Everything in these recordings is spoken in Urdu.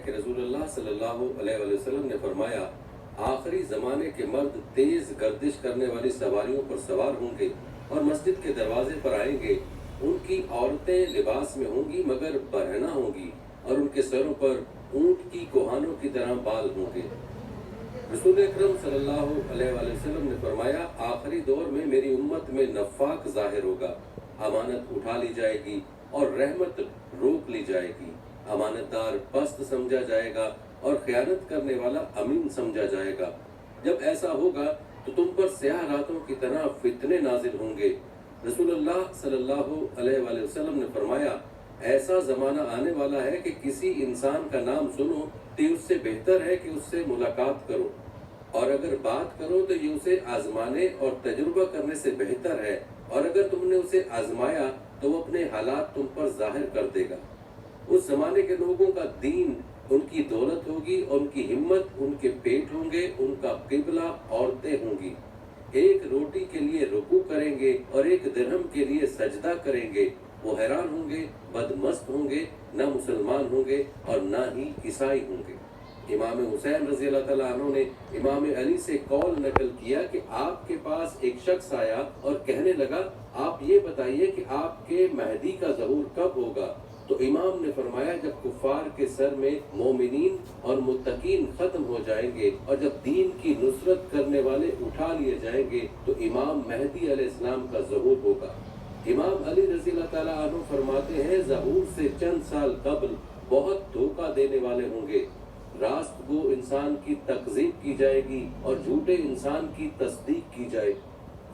کہ رسول اللہ صلی اللہ علیہ وآلہ وسلم نے فرمایا آخری زمانے کے مرد تیز گردش کرنے والی سواریوں پر سوار ہوں گے اور مسجد کے دروازے پر آئیں گے. ان کی عورتیں لباس میں ہوں گی مگر برہنہ ہوں گی اور ان کے سروں پر اونٹ کی کوہانوں کی طرح بال ہوں گے. رسول اکرم صلی اللہ علیہ وآلہ وسلم نے فرمایا آخری دور میں میری امت میں نفاق ظاہر ہوگا. امانت اٹھا لی جائے گی اور رحمت روک لی جائے گی. امانت دار پست سمجھا جائے گا اور خیانت کرنے والا امین سمجھا جائے گا. جب ایسا ہوگا تو تم پر سیاہ راتوں کی طرح فتنے نازل ہوں گے. رسول اللہ صلی اللہ علیہ وآلہ وسلم نے فرمایا ایسا زمانہ آنے والا ہے کہ کسی انسان کا نام سنو تو اس سے بہتر ہے کہ اس سے ملاقات کرو، اور اگر بات کرو تو یہ اسے آزمانے اور تجربہ کرنے سے بہتر ہے، اور اگر تم نے اسے آزمایا تو وہ اپنے حالات تم پر ظاہر کر دے گا. اس زمانے کے لوگوں کا دین ان کی دولت ہوگی، ان کی ہمت ان کے پیٹ ہوں گے، ان کا قبلہ عورتیں ہوں گی. ایک روٹی کے لیے رکوع کریں گے اور ایک درہم کے لیے سجدہ کریں گے. وہ حیران ہوں گے، بدمست ہوں گے، نہ مسلمان ہوں گے اور نہ ہی عیسائی ہوں گے. امام حسین رضی اللہ تعالیٰ عنہ نے امام علی سے قول نقل کیا کہ آپ کے پاس ایک شخص آیا اور کہنے لگا آپ یہ بتائیے کہ آپ کے مہدی کا ظہور کب ہوگا؟ تو امام نے فرمایا جب کفار کے سر میں مومنین اور متقین ختم ہو جائیں گے اور جب دین کی نصرت کرنے والے اٹھا لیے جائیں گے تو امام مہدی علیہ السلام کا ظہور ہوگا. امام علی رضی اللہ تعالیٰ عنہ فرماتے ہیں ظہور سے چند سال قبل بہت دھوکہ دینے والے ہوں گے. راست گو انسان کی تکذیب کی جائے گی اور جھوٹے انسان کی تصدیق کی جائے.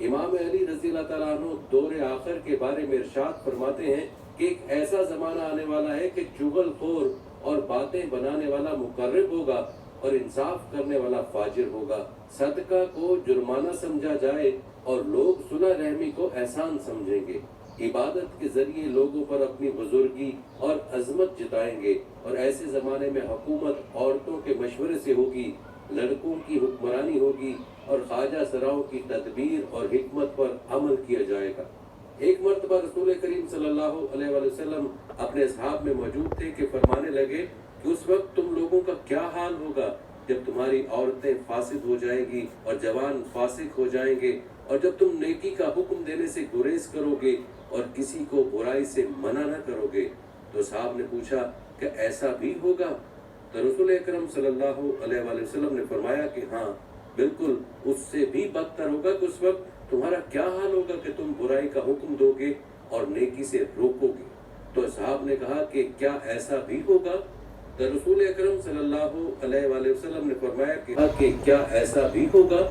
امام علی رضی اللہ تعالیٰ عنہ دور آخر کے بارے میں ارشاد فرماتے ہیں کہ ایک ایسا زمانہ آنے والا ہے کہ چغل خور اور باتیں بنانے والا مقرب ہوگا اور انصاف کرنے والا فاجر ہوگا. صدقہ کو جرمانہ سمجھا جائے اور لوگ صلح رحمی کو احسان سمجھیں گے. عبادت کے ذریعے لوگوں پر اپنی بزرگی اور عظمت جتائیں گے، اور ایسے زمانے میں حکومت عورتوں کے مشورے سے ہوگی، لڑکوں کی حکمرانی ہوگی اور خواجہ سراؤں کی تدبیر اور حکمت پر عمل کیا جائے گا. ایک مرتبہ رسول کریم صلی اللہ علیہ وآلہ وسلم اپنے اصحاب میں موجود تھے کہ فرمانے لگے کہ اس وقت تم لوگوں کا کیا حال ہوگا جب تمہاری عورتیں فاسد ہو جائیں گی اور جوان فاسق ہو جائیں گے، اور جب تم نیکی کا حکم دینے سے گریز کرو گے اور کسی کو برائی سے منع نہ کرو گے. تو صاحب نے پوچھا کہ ایسا بھی ہوگا؟ تو رسول اکرم صلی اللہ علیہ وآلہ وسلم نے فرمایا کہ ہاں بالکل، اس سے بھی بدتر ہوگا کہ اس وقت تمہارا کیا حال ہوگا کہ تم برائی کا حکم دو گے اور نیکی سے روکو گے. تو صاحب نے کہا کہ کیا ایسا بھی ہوگا؟ تو رسول اکرم صلی اللہ علیہ وآلہ وسلم نے فرمایا کہ کیا ایسا بھی ہوگا؟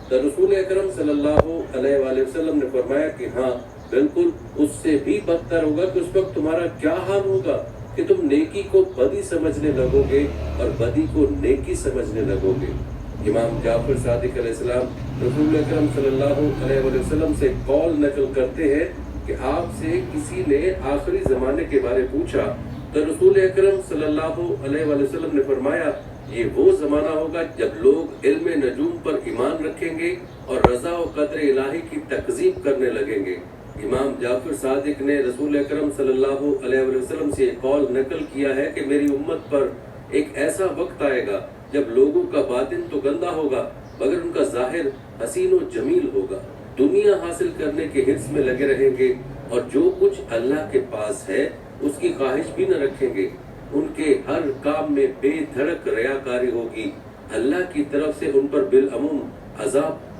تو رسول اکرم صلی اللہ علیہ وآلہ وسلم نے فرمایا کہ ہاں بالکل، اس سے بھی بدتر ہوگا کہ اس وقت تمہارا کیا حال ہوگا کہ تم نیکی کو بدی سمجھنے لگو گے اور بدی کو نیکی سمجھنے لگو گے. امام جعفر صادق علیہ السلام رسول اکرم صلی اللہ علیہ وآلہ وسلم سے قول نقل کرتے ہیں کہ آپ سے کسی نے آخری زمانے کے بارے پوچھا تو رسول اکرم صلی اللہ علیہ وآلہ وسلم نے فرمایا یہ وہ زمانہ ہوگا جب لوگ علم نجوم پر ایمان رکھیں گے اور رضا و قدر الہی کی تکذیب کرنے لگیں گے. امام جعفر صادق نے رسول اکرم صلی اللہ علیہ وسلم سے ایک قول نقل کیا ہے کہ میری امت پر ایک ایسا وقت آئے گا جب لوگوں کا باطن تو گندا ہوگا مگر ان کا ظاہر حسین و جمیل ہوگا. دنیا حاصل کرنے کے حرص میں لگے رہیں گے اور جو کچھ اللہ کے پاس ہے اس کی خواہش بھی نہ رکھیں گے. ان کے ہر کام میں بے دھڑک ریاکاری ہوگی. اللہ کی طرف سے ان پر بالعموم عذاب